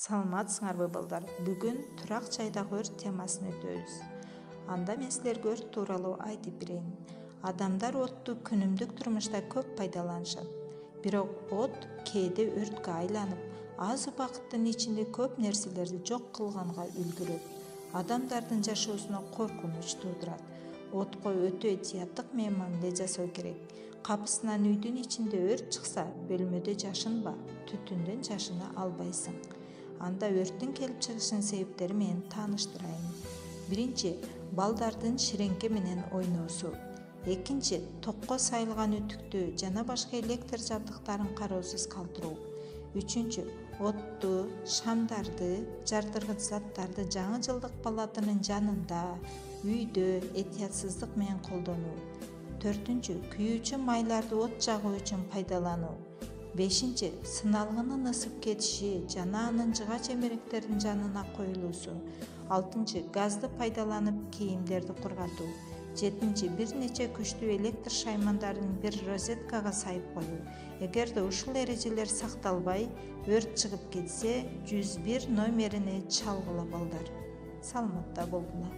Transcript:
Саламатсыңарбы балдар? Бүгүн турак жайдагы өрт темасын өтөбүз. Анда мен силерге өрт тууралуу айтып берейин. Адамдар отту күнүмдүк турмушта көп пайдаланышат. Бирок от кээде өрткө айланып, аз убакыттын ичинде көп нерселерди жок кылганга үлгүрөт. Адамдардын жашоосуна коркунуч туудурат. Отко өтө этияттык менен мамиле жасоо керек. Капысынан үйдүн ичинде өрт чыкса, бөлмөдө жашынба, түтүндөн жашына албайсың. Анда өрттүн келип чыгышынын себептери менен тааныштырайын. Биринчи, балдардын ширеңке менен ойноосу. Экинчи, токко сайылган үтүктү жана башка электр жабдыктарын кароосуз калтыруу. Үчүнчү, отту, шамдарды, жардыргыч заттарды жаңы жылдык палатанын жанында, үйдө этиятсыздык менен колдонуу. Төртүнчү, күйүүчү майларды от жагуу үчүн пайдалануу. Бешинчи, сыналгынын ысып кетиши жана анын жыга чемеректердин жанына коюлуусу. Алтынчы, газды пайдаланып кийимдерди кургатуу. Жетинчи, бир нече күчтүү электр шаймандарын бир розеткага сайып коюу. Эгерде ушул эрежелер сакталбай, өрт чыгып кетсе, 101 номерине чалгыла балдар. Саламатта болгула.